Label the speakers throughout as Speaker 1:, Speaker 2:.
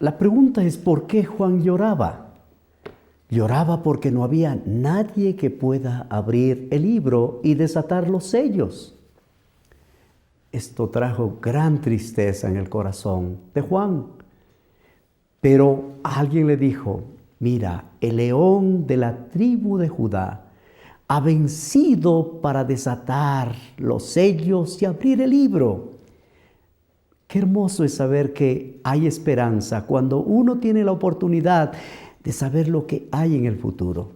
Speaker 1: La pregunta es, ¿por qué Juan lloraba? Lloraba porque no había nadie que pueda abrir el libro y desatar los sellos. Esto trajo gran tristeza en el corazón de Juan. Pero alguien le dijo, mira, el león de la tribu de Judá ha vencido para desatar los sellos y abrir el libro. Qué hermoso es saber que hay esperanza cuando uno tiene la oportunidad de saber lo que hay en el futuro.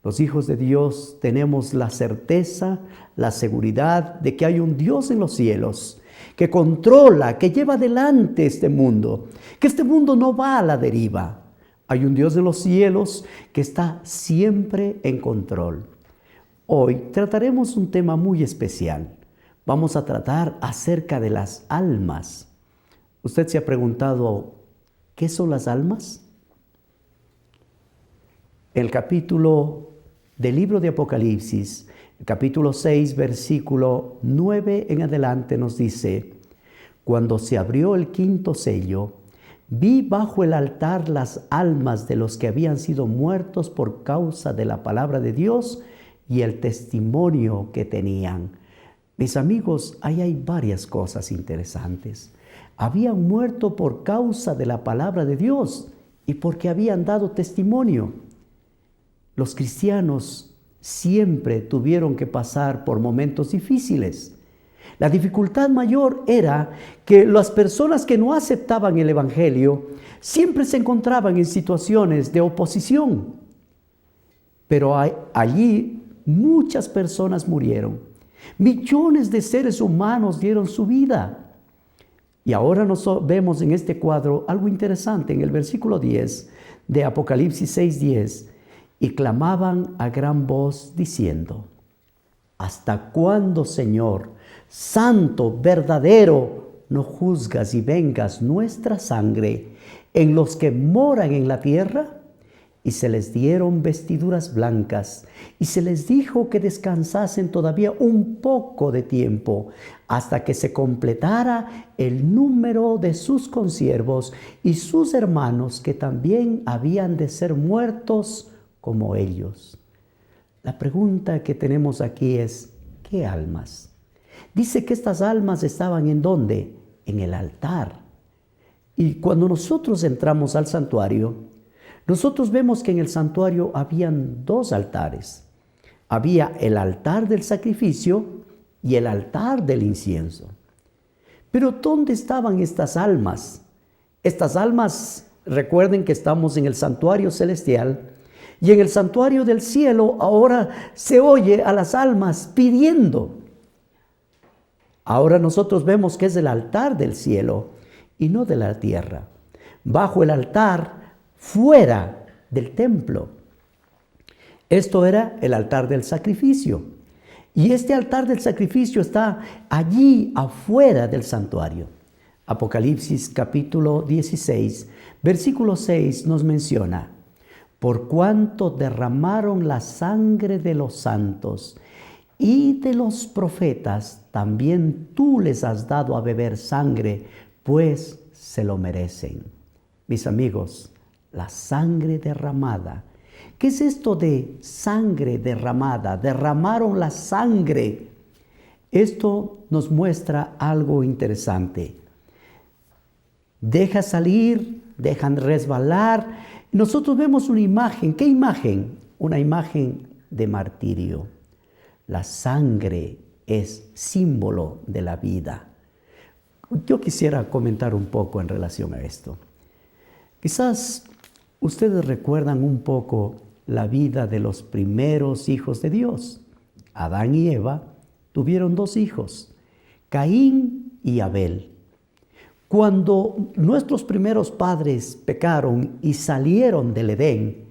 Speaker 1: Los hijos de Dios tenemos la certeza, la seguridad de que hay un Dios en los cielos que controla, que lleva adelante este mundo, que este mundo no va a la deriva. Hay un Dios de los cielos que está siempre en control. Hoy trataremos un tema muy especial. Vamos a tratar acerca de las almas. ¿Usted se ha preguntado qué son las almas? El capítulo del libro de Apocalipsis, el capítulo 6, versículo 9 en adelante nos dice: cuando se abrió el quinto sello, vi bajo el altar las almas de los que habían sido muertos por causa de la palabra de Dios y el testimonio que tenían. Mis amigos, ahí hay varias cosas interesantes. Habían muerto por causa de la palabra de Dios y porque habían dado testimonio. Los cristianos siempre tuvieron que pasar por momentos difíciles. La dificultad mayor era que las personas que no aceptaban el Evangelio siempre se encontraban en situaciones de oposición. Pero allí muchas personas murieron. Millones de seres humanos dieron su vida. Y ahora nos vemos en este cuadro algo interesante en el versículo 10 de Apocalipsis 6:10. Y clamaban a gran voz diciendo: ¿hasta cuándo, Señor, santo, verdadero, no juzgas y vengas nuestra sangre en los que moran en la tierra? Y se les dieron vestiduras blancas, y se les dijo que descansasen todavía un poco de tiempo, hasta que se completara el número de sus consiervos y sus hermanos, que también habían de ser muertos como ellos. La pregunta que tenemos aquí es, ¿qué almas? Dice que estas almas estaban ¿en dónde? En el altar. Y cuando nosotros entramos al santuario, nosotros vemos que en el santuario habían dos altares. Había el altar del sacrificio y el altar del incienso. Pero ¿dónde estaban estas almas? Estas almas, recuerden que estamos en el santuario celestial, y en el santuario del cielo ahora se oye a las almas pidiendo. Ahora nosotros vemos que es el altar del cielo y no de la tierra. Bajo el altar, fuera del templo. Esto era el altar del sacrificio. Y este altar del sacrificio está allí afuera del santuario. Apocalipsis capítulo 16, versículo 6 nos menciona: por cuanto derramaron la sangre de los santos y de los profetas, también tú les has dado a beber sangre, pues se lo merecen. Mis amigos, la sangre derramada. ¿Qué es esto de sangre derramada? Derramaron la sangre. Esto nos muestra algo interesante. Deja salir, dejan resbalar. Nosotros vemos una imagen. ¿Qué imagen? Una imagen de martirio. La sangre es símbolo de la vida. Yo quisiera comentar un poco en relación a esto. Quizás ustedes recuerdan un poco la vida de los primeros hijos de Dios. Adán y Eva tuvieron dos hijos, Caín y Abel. Cuando nuestros primeros padres pecaron y salieron del Edén,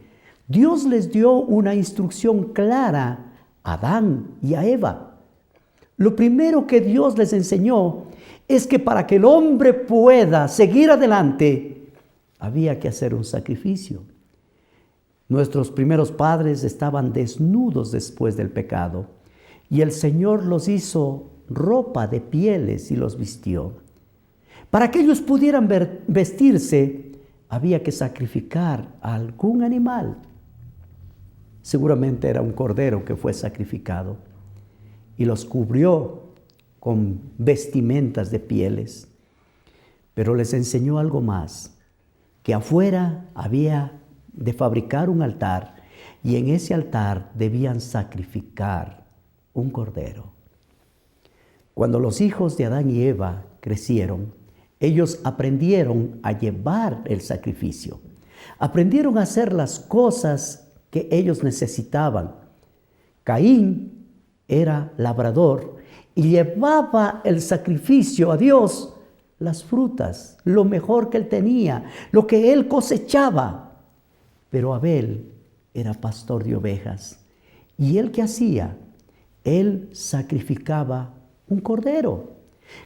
Speaker 1: Dios les dio una instrucción clara a Adán y a Eva. Lo primero que Dios les enseñó es que para que el hombre pueda seguir adelante, había que hacer un sacrificio. Nuestros primeros padres estaban desnudos después del pecado y el Señor los hizo ropa de pieles y los vistió. Para que ellos pudieran vestirse, había que sacrificar a algún animal. Seguramente era un cordero que fue sacrificado y los cubrió con vestimentas de pieles. Pero les enseñó algo más, que afuera había de fabricar un altar y en ese altar debían sacrificar un cordero. Cuando los hijos de Adán y Eva crecieron, ellos aprendieron a llevar el sacrificio. Aprendieron a hacer las cosas que ellos necesitaban. Caín era labrador y llevaba el sacrificio a Dios, las frutas, lo mejor que él tenía, lo que él cosechaba. Pero Abel era pastor de ovejas. ¿Y él qué hacía? Él sacrificaba un cordero.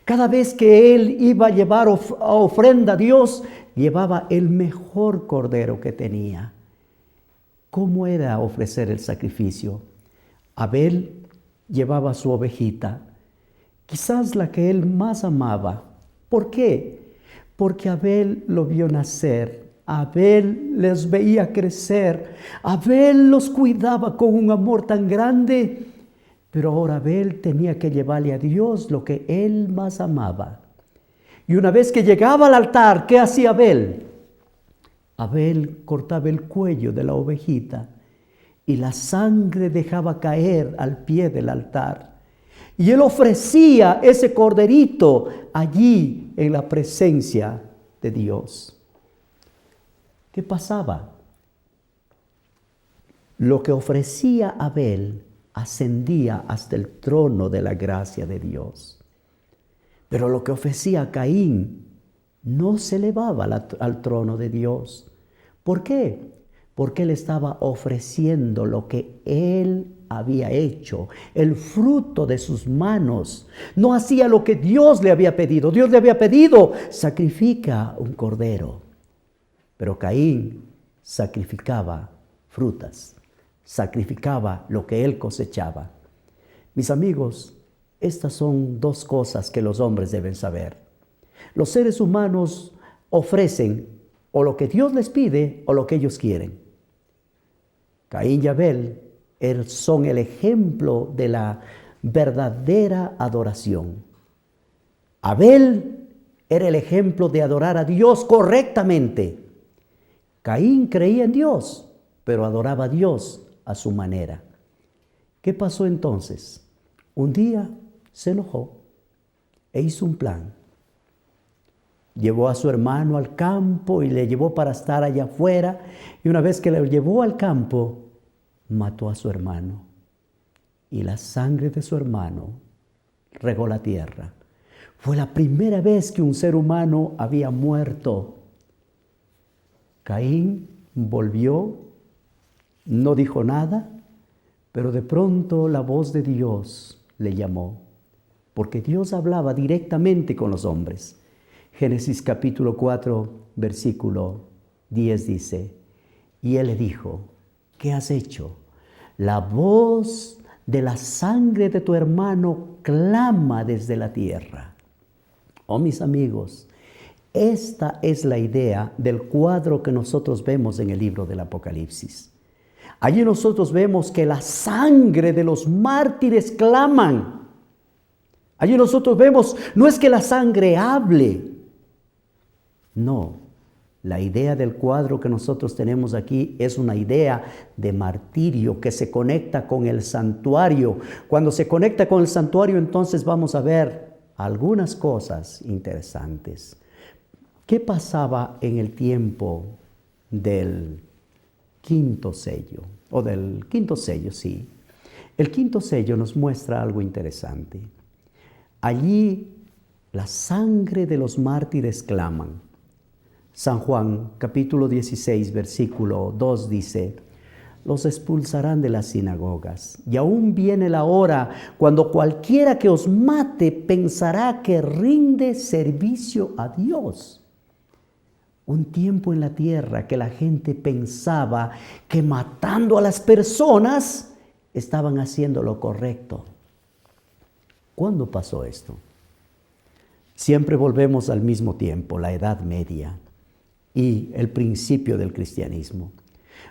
Speaker 1: Cada vez que él iba a llevar ofrenda a Dios, llevaba el mejor cordero que tenía. ¿Cómo era ofrecer el sacrificio? Abel llevaba su ovejita, quizás la que él más amaba. ¿Por qué? Porque Abel lo vio nacer, Abel les veía crecer, Abel los cuidaba con un amor tan grande, pero ahora Abel tenía que llevarle a Dios lo que él más amaba. Y una vez que llegaba al altar, ¿qué hacía Abel? Abel cortaba el cuello de la ovejita y la sangre dejaba caer al pie del altar. Y él ofrecía ese corderito allí en la presencia de Dios. ¿Qué pasaba? Lo que ofrecía Abel ascendía hasta el trono de la gracia de Dios. Pero lo que ofrecía Caín no se elevaba al trono de Dios. ¿Por qué? Porque él estaba ofreciendo lo que él había hecho, el fruto de sus manos. No hacía lo que Dios le había pedido. Dios le había pedido, sacrifica un cordero. Pero Caín sacrificaba frutas, sacrificaba lo que él cosechaba. Mis amigos, estas son dos cosas que los hombres deben saber. Los seres humanos ofrecen o lo que Dios les pide o lo que ellos quieren. Caín y Abel son el ejemplo de la verdadera adoración. Abel era el ejemplo de adorar a Dios correctamente. Caín creía en Dios, pero adoraba a Dios a su manera. ¿Qué pasó entonces? Un día se enojó e hizo un plan. Llevó a su hermano al campo y le llevó para estar allá afuera. Y una vez que le llevó al campo, mató a su hermano. Y la sangre de su hermano regó la tierra. Fue la primera vez que un ser humano había muerto. Caín volvió, no dijo nada, pero de pronto la voz de Dios le llamó, porque Dios hablaba directamente con los hombres. Génesis capítulo 4, versículo 10 dice, y él le dijo, ¿qué has hecho? La voz de la sangre de tu hermano clama desde la tierra. Oh, mis amigos, esta es la idea del cuadro que nosotros vemos en el libro del Apocalipsis. Allí nosotros vemos que la sangre de los mártires claman. Allí nosotros vemos, no es que la sangre hable. No, la idea del cuadro que nosotros tenemos aquí es una idea de martirio que se conecta con el santuario. Cuando se conecta con el santuario, entonces vamos a ver algunas cosas interesantes. ¿Qué pasaba en el tiempo del quinto sello? O del quinto sello, sí. El quinto sello nos muestra algo interesante. Allí la sangre de los mártires claman. San Juan, capítulo 16, versículo 2 dice, los expulsarán de las sinagogas, y aún viene la hora cuando cualquiera que os mate pensará que rinde servicio a Dios. Un tiempo en la tierra que la gente pensaba que matando a las personas estaban haciendo lo correcto. ¿Cuándo pasó esto? Siempre volvemos al mismo tiempo, la Edad Media. y el principio del cristianismo.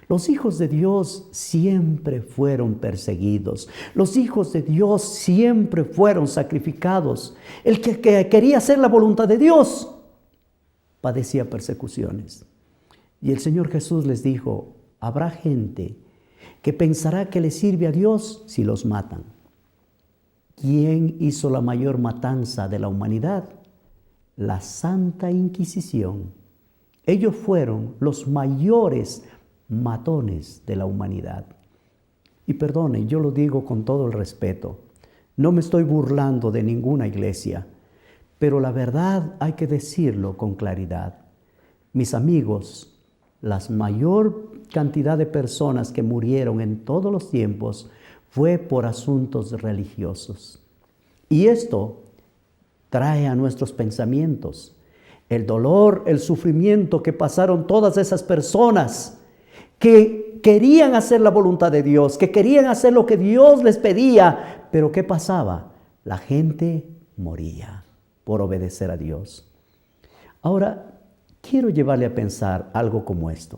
Speaker 1: Los hijos de Dios siempre fueron perseguidos. Los hijos de Dios siempre fueron sacrificados. El que quería hacer la voluntad de Dios padecía persecuciones. Y el Señor Jesús les dijo, habrá gente que pensará que le sirve a Dios si los matan. ¿Quién hizo la mayor matanza de la humanidad? La Santa Inquisición. Ellos fueron los mayores matones de la humanidad. Y perdonen, yo lo digo con todo el respeto. No me estoy burlando de ninguna iglesia, pero la verdad hay que decirlo con claridad. Mis amigos, la mayor cantidad de personas que murieron en todos los tiempos fue por asuntos religiosos. Y esto trae a nuestros pensamientos el dolor, el sufrimiento que pasaron todas esas personas que querían hacer la voluntad de Dios, que querían hacer lo que Dios les pedía. Pero ¿qué pasaba? La gente moría por obedecer a Dios. Ahora, quiero llevarle a pensar algo como esto.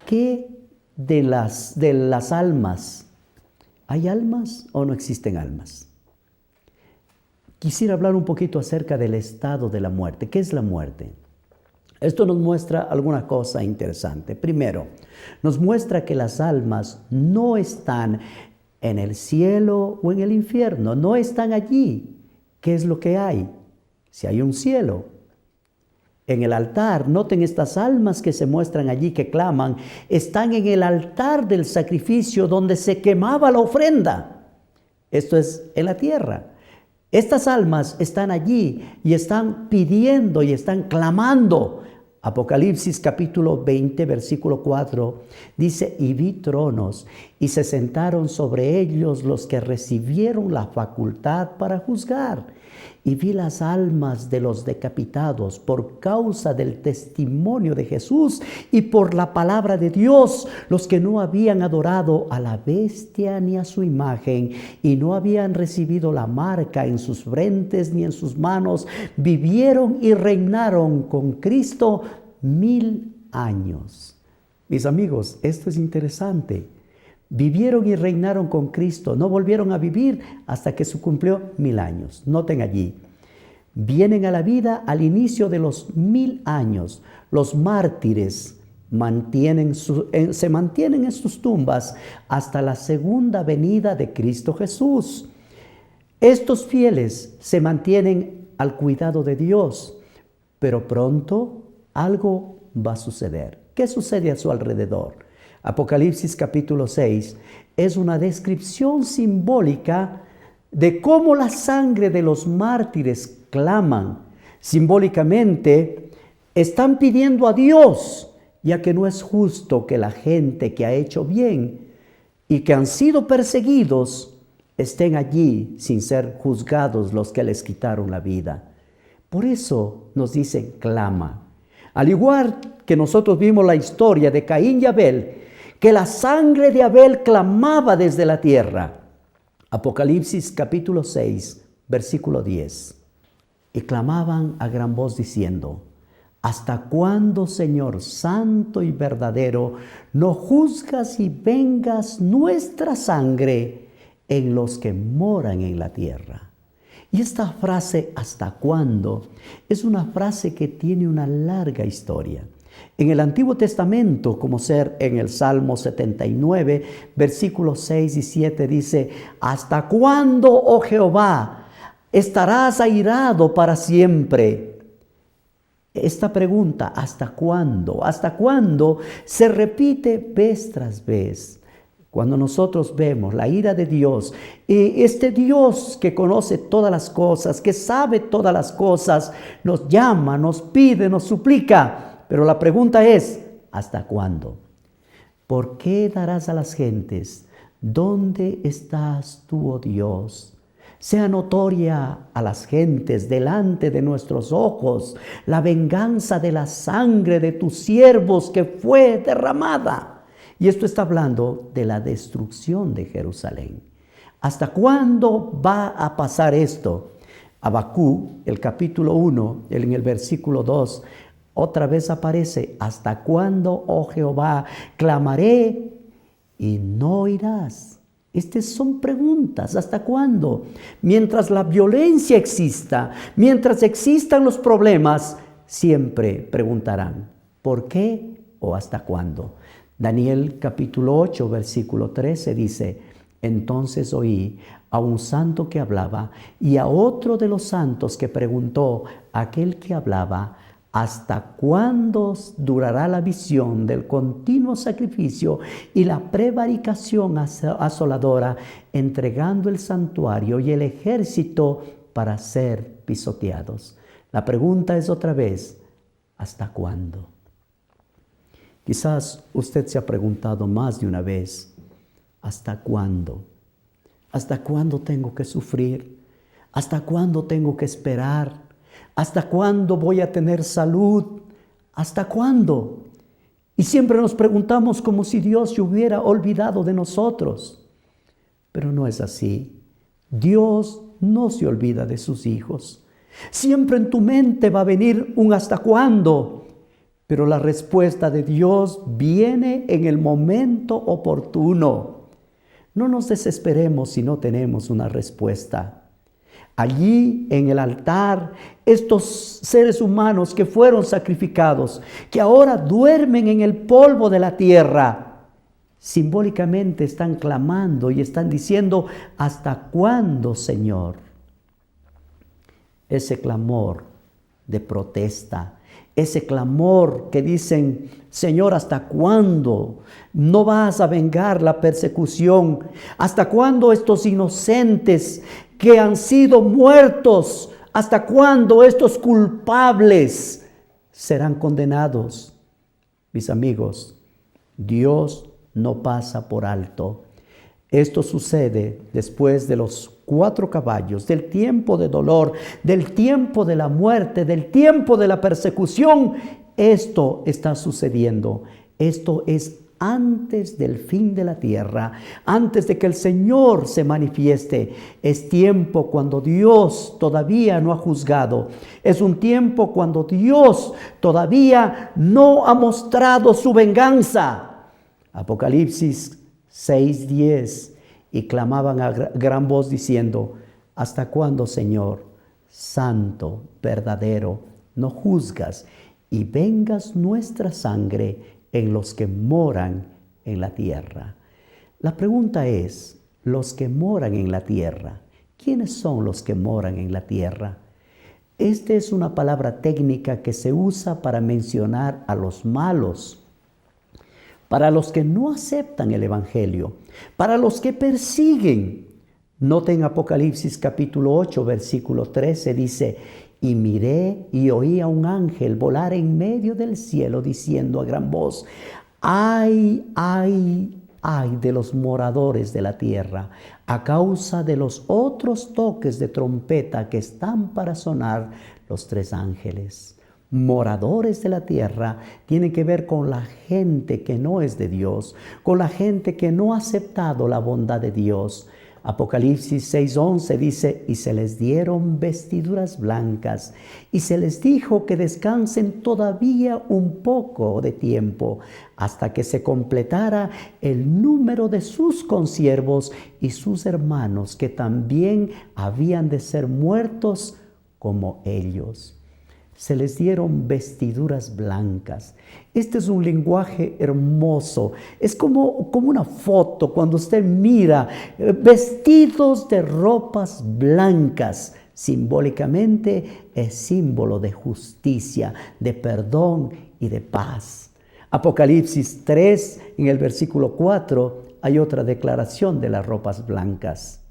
Speaker 1: ¿Qué de las almas? ¿Hay almas o no existen almas? Quisiera hablar un poquito acerca del estado de la muerte. ¿Qué es la muerte? Esto nos muestra alguna cosa interesante. Primero, nos muestra que las almas no están en el cielo o en el infierno, no están allí. ¿Qué es lo que hay? Si hay un cielo, en el altar, noten estas almas que se muestran allí, que claman, están en el altar del sacrificio donde se quemaba la ofrenda. Esto es en la tierra. Estas almas están allí y están pidiendo y están clamando. Apocalipsis capítulo 20, versículo 4, dice, y vi tronos, y se sentaron sobre ellos los que recibieron la facultad para juzgar. Y vi las almas de los decapitados por causa del testimonio de Jesús y por la palabra de Dios, los que no habían adorado a la bestia ni a su imagen y no habían recibido la marca en sus frentes ni en sus manos, vivieron y reinaron con Cristo 1000 años. Mis amigos, esto es interesante. Vivieron y reinaron con Cristo, no volvieron a vivir hasta que se cumplió 1000 años. Noten allí, vienen a la vida al inicio de los 1000 años. Los mártires se mantienen en sus tumbas hasta la segunda venida de Cristo Jesús. Estos fieles se mantienen al cuidado de Dios, pero pronto algo va a suceder. ¿Qué sucede a su alrededor? Apocalipsis capítulo 6 es una descripción simbólica de cómo la sangre de los mártires claman. Simbólicamente están pidiendo a Dios, ya que no es justo que la gente que ha hecho bien y que han sido perseguidos estén allí sin ser juzgados los que les quitaron la vida. Por eso nos dicen clama. Al igual que nosotros vimos la historia de Caín y Abel, que la sangre de Abel clamaba desde la tierra. Apocalipsis capítulo 6, versículo 10. Y clamaban a gran voz diciendo, ¿hasta cuándo, Señor santo y verdadero, no juzgas y vengas nuestra sangre en los que moran en la tierra? Y esta frase, ¿hasta cuándo?, es una frase que tiene una larga historia. En el Antiguo Testamento, como ser en el Salmo 79, versículos 6 y 7, dice, ¿hasta cuándo, oh Jehová, estarás airado para siempre? Esta pregunta, ¿hasta cuándo? ¿Hasta cuándo?, se repite vez tras vez. Cuando nosotros vemos la ira de Dios, este Dios que conoce todas las cosas, que sabe todas las cosas, nos llama, nos pide, nos suplica. Pero la pregunta es, ¿hasta cuándo? ¿Por qué darás a las gentes? ¿Dónde estás tú, oh Dios? Sea notoria a las gentes delante de nuestros ojos la venganza de la sangre de tus siervos que fue derramada. Y esto está hablando de la destrucción de Jerusalén. ¿Hasta cuándo va a pasar esto? Habacuc, el capítulo 1, en el versículo 2, Otra vez aparece, ¿hasta cuándo, oh Jehová, clamaré y no oirás? Estas son preguntas, ¿hasta cuándo? Mientras la violencia exista, mientras existan los problemas, siempre preguntarán, ¿por qué o hasta cuándo? Daniel capítulo 8, versículo 13 dice, entonces oí a un santo que hablaba y a otro de los santos que preguntó a aquel que hablaba, ¿hasta cuándo durará la visión del continuo sacrificio y la prevaricación asoladora, entregando el santuario y el ejército para ser pisoteados? La pregunta es otra vez, ¿hasta cuándo? Quizás usted se ha preguntado más de una vez, ¿hasta cuándo? ¿Hasta cuándo tengo que sufrir? ¿Hasta cuándo tengo que esperar? ¿Hasta cuándo voy a tener salud? ¿Hasta cuándo? Y siempre nos preguntamos como si Dios se hubiera olvidado de nosotros. Pero no es así. Dios no se olvida de sus hijos. Siempre en tu mente va a venir un hasta cuándo. Pero la respuesta de Dios viene en el momento oportuno. No nos desesperemos si no tenemos una respuesta. Allí en el altar, estos seres humanos que fueron sacrificados, que ahora duermen en el polvo de la tierra, simbólicamente están clamando y están diciendo, ¿hasta cuándo, Señor? Ese clamor de protesta, ese clamor que dicen, Señor, ¿hasta cuándo no vas a vengar la persecución? ¿Hasta cuándo estos inocentes que han sido muertos, hasta cuándo estos culpables serán condenados? Mis amigos, Dios no pasa por alto. Esto sucede después de los 4 caballos, del tiempo de dolor, del tiempo de la muerte, del tiempo de la persecución. Esto está sucediendo. Esto es antes del fin de la tierra, antes de que el Señor se manifieste. Es tiempo cuando Dios todavía no ha juzgado. Es un tiempo cuando Dios todavía no ha mostrado su venganza. Apocalipsis 6:10, y clamaban a gran voz diciendo, ¿hasta cuándo, Señor, santo, verdadero, no juzgas y vengas nuestra sangre en los que moran en la tierra? La pregunta es, los que moran en la tierra, ¿quiénes son los que moran en la tierra? Esta es una palabra técnica que se usa para mencionar a los malos, para los que no aceptan el Evangelio, para los que persiguen. Noten Apocalipsis capítulo 8, versículo 13, dice, y miré y oí a un ángel volar en medio del cielo, diciendo a gran voz, ¡ay, ay, ay de los moradores de la tierra, a causa de los otros toques de trompeta que están para sonar los 3 ángeles! Moradores de la tierra tienen que ver con la gente que no es de Dios, con la gente que no ha aceptado la bondad de Dios. Apocalipsis 6:11 dice, y se les dieron vestiduras blancas, y se les dijo que descansen todavía un poco de tiempo, hasta que se completara el número de sus consiervos y sus hermanos, que también habían de ser muertos como ellos. Se les dieron vestiduras blancas. Este es un lenguaje hermoso. Es como una foto cuando usted mira vestidos de ropas blancas. Simbólicamente es símbolo de justicia, de perdón y de paz. Apocalipsis 3, en el versículo 4, hay otra declaración de las ropas blancas.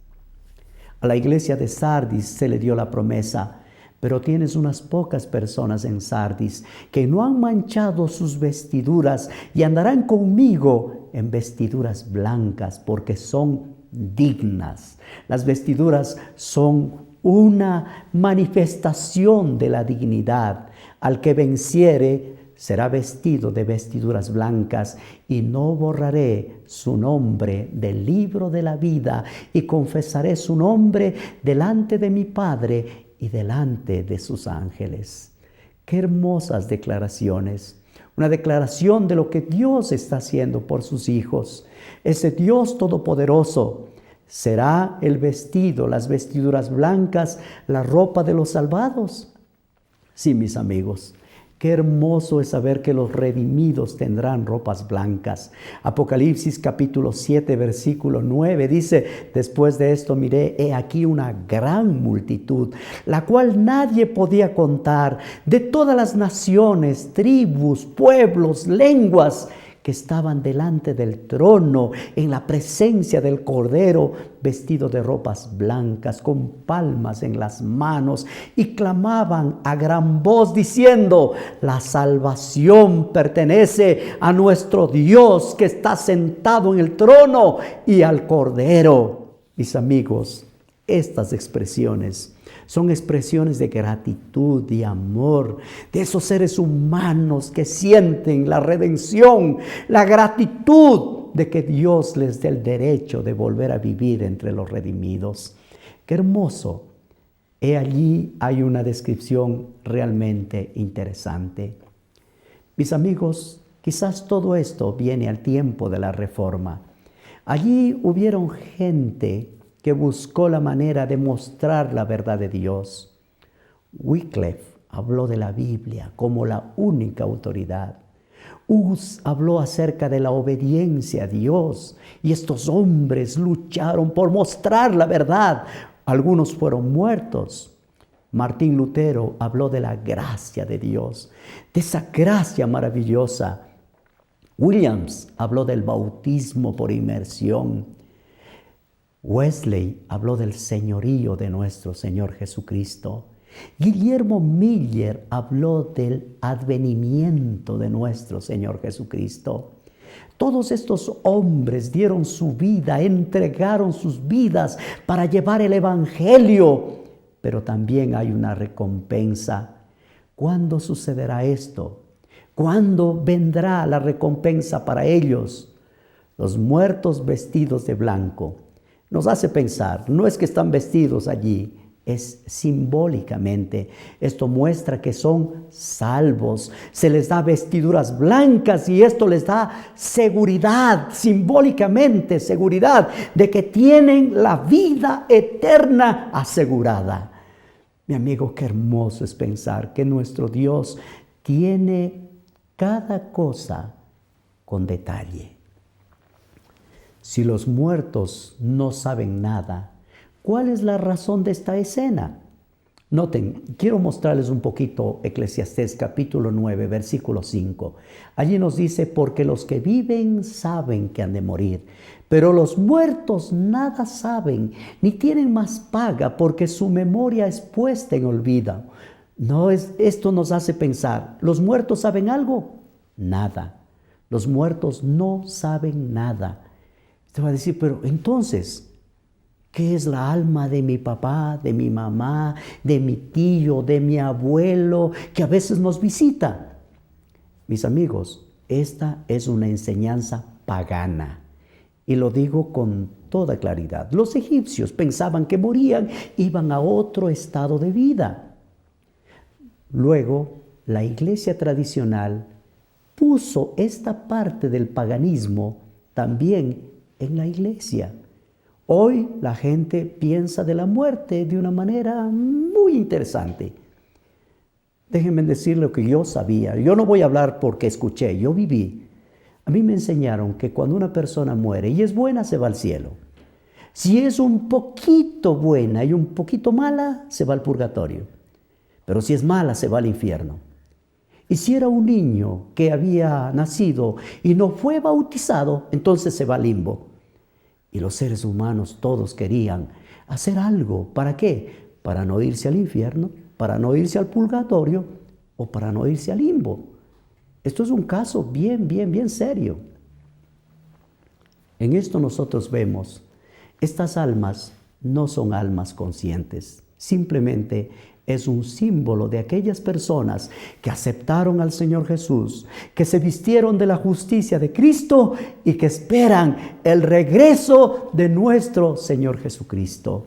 Speaker 1: A la iglesia de Sardis se le dio la promesa, pero tienes unas pocas personas en Sardis que no han manchado sus vestiduras y andarán conmigo en vestiduras blancas porque son dignas. Las vestiduras son una manifestación de la dignidad. Al que venciere será vestido de vestiduras blancas, y no borraré su nombre del libro de la vida, y confesaré su nombre delante de mi Padre y delante de sus ángeles. Qué hermosas declaraciones. Una declaración de lo que Dios está haciendo por sus hijos. Ese Dios todopoderoso será el vestido, las vestiduras blancas, la ropa de los salvados. Sí, mis amigos, qué hermoso es saber que los redimidos tendrán ropas blancas. Apocalipsis capítulo 7, versículo 9 dice: después de esto miré, he aquí una gran multitud, la cual nadie podía contar, de todas las naciones, tribus, pueblos, lenguas, que estaban delante del trono en la presencia del Cordero, vestidos de ropas blancas, con palmas en las manos, y clamaban a gran voz diciendo: la salvación pertenece a nuestro Dios que está sentado en el trono y al Cordero. Mis amigos, estas expresiones son expresiones de gratitud y amor de esos seres humanos que sienten la redención, la gratitud de que Dios les dé el derecho de volver a vivir entre los redimidos. ¡Qué hermoso! Allí hay una descripción realmente interesante. Mis amigos, quizás todo esto viene al tiempo de la Reforma. Allí hubieron gente que buscó la manera de mostrar la verdad de Dios. Wycliffe habló de la Biblia como la única autoridad. Hus habló acerca de la obediencia a Dios, y estos hombres lucharon por mostrar la verdad. Algunos fueron muertos. Martín Lutero habló de la gracia de Dios, de esa gracia maravillosa. Williams habló del bautismo por inmersión. Wesley habló del señorío de nuestro Señor Jesucristo. Guillermo Miller habló del advenimiento de nuestro Señor Jesucristo. Todos estos hombres dieron su vida, entregaron sus vidas para llevar el evangelio. Pero también hay una recompensa. ¿Cuándo sucederá esto? ¿Cuándo vendrá la recompensa para ellos? Los muertos vestidos de blanco nos hace pensar, no es que están vestidos allí, es simbólicamente. Esto muestra que son salvos. Se les da vestiduras blancas y esto les da seguridad, simbólicamente seguridad de que tienen la vida eterna asegurada. Mi amigo, qué hermoso es pensar que nuestro Dios tiene cada cosa con detalle. Si los muertos no saben nada, ¿cuál es la razón de esta escena? Noten, quiero mostrarles un poquito Eclesiastés capítulo 9, versículo 5. Allí nos dice: porque los que viven saben que han de morir, pero los muertos nada saben, ni tienen más paga, porque su memoria es puesta en olvido. Esto nos hace pensar, ¿los muertos saben algo? Nada. Los muertos no saben nada. Usted va a decir, pero entonces, ¿qué es la alma de mi papá, de mi mamá, de mi tío, de mi abuelo, que a veces nos visita? Mis amigos, esta es una enseñanza pagana. Y lo digo con toda claridad. Los egipcios pensaban que morían, iban a otro estado de vida. Luego, la iglesia tradicional puso esta parte del paganismo también en la iglesia. Hoy la gente piensa de la muerte de una manera muy interesante. Déjenme decir lo que yo sabía. Yo no voy a hablar porque escuché, yo viví. A mí me enseñaron que cuando una persona muere y es buena, se va al cielo. Si es un poquito buena y un poquito mala, se va al purgatorio. Pero si es mala, se va al infierno. Y si era un niño que había nacido y no fue bautizado, entonces se va al limbo. Y los seres humanos todos querían hacer algo. ¿Para qué? Para no irse al infierno, para no irse al purgatorio o para no irse al limbo. Esto es un caso bien serio. En esto nosotros vemos, estas almas no son almas conscientes, simplemente es un símbolo de aquellas personas que aceptaron al Señor Jesús, que se vistieron de la justicia de Cristo y que esperan el regreso de nuestro Señor Jesucristo.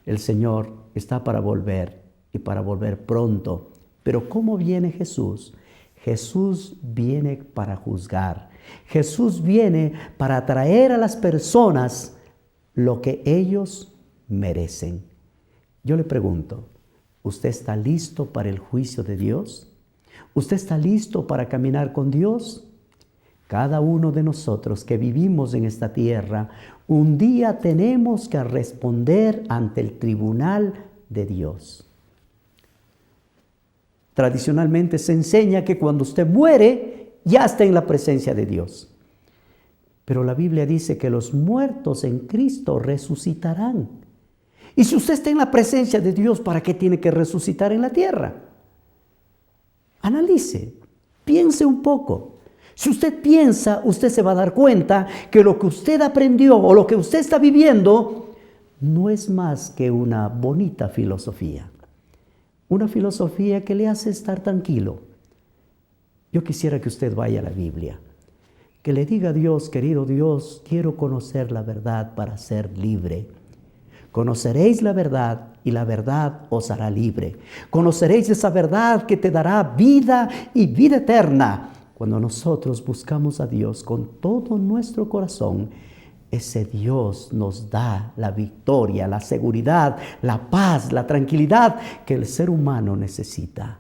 Speaker 1: El Señor está para volver y para volver pronto. Pero ¿cómo viene Jesús? Jesús viene para juzgar. Jesús viene para traer a las personas lo que ellos merecen. Yo le pregunto, ¿usted está listo para el juicio de Dios? ¿Usted está listo para caminar con Dios? Cada uno de nosotros que vivimos en esta tierra, un día tenemos que responder ante el tribunal de Dios. Tradicionalmente se enseña que cuando usted muere, ya está en la presencia de Dios. Pero la Biblia dice que los muertos en Cristo resucitarán. Y si usted está en la presencia de Dios, ¿para qué tiene que resucitar en la tierra? Analice, piense un poco. Si usted piensa, usted se va a dar cuenta que lo que usted aprendió o lo que usted está viviendo no es más que una bonita filosofía. Una filosofía que le hace estar tranquilo. Yo quisiera que usted vaya a la Biblia, que le diga a Dios, querido Dios, quiero conocer la verdad para ser libre. Conoceréis la verdad y la verdad os hará libre. Conoceréis esa verdad que te dará vida y vida eterna. Cuando nosotros buscamos a Dios con todo nuestro corazón, ese Dios nos da la victoria, la seguridad, la paz, la tranquilidad que el ser humano necesita.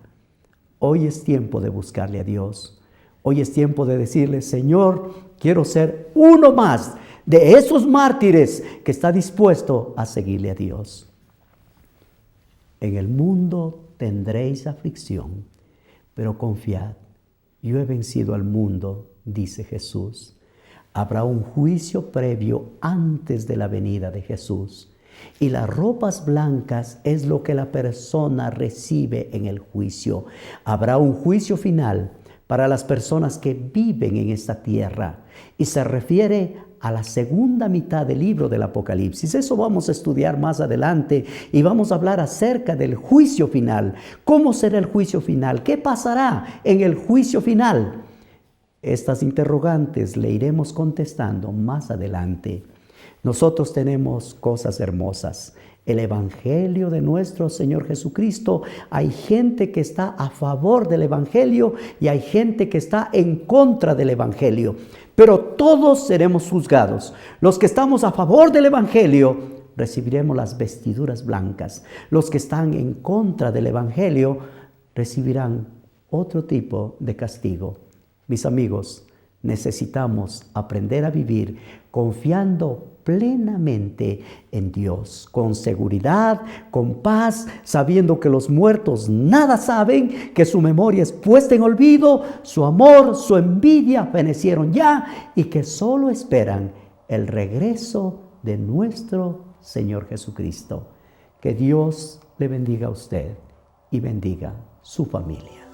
Speaker 1: Hoy es tiempo de buscarle a Dios. Hoy es tiempo de decirle, Señor, quiero ser uno más de esos mártires que está dispuesto a seguirle a Dios. En el mundo tendréis aflicción, pero confiad, yo he vencido al mundo, dice Jesús. Habrá un juicio previo antes de la venida de Jesús. Y las ropas blancas es lo que la persona recibe en el juicio. Habrá un juicio final para las personas que viven en esta tierra. Y se refiere a la segunda mitad del libro del Apocalipsis. Eso vamos a estudiar más adelante y vamos a hablar acerca del juicio final. ¿Cómo será el juicio final? ¿Qué pasará en el juicio final? Estas interrogantes le iremos contestando más adelante. Nosotros tenemos cosas hermosas. El Evangelio de nuestro Señor Jesucristo, hay gente que está a favor del Evangelio y hay gente que está en contra del Evangelio. Pero todos seremos juzgados. Los que estamos a favor del Evangelio recibiremos las vestiduras blancas. Los que están en contra del Evangelio recibirán otro tipo de castigo. Mis amigos, necesitamos aprender a vivir confiando plenamente en Dios, con seguridad, con paz, sabiendo que los muertos nada saben, que su memoria es puesta en olvido, su amor, su envidia fenecieron ya y que solo esperan el regreso de nuestro Señor Jesucristo. Que Dios le bendiga a usted y bendiga su familia.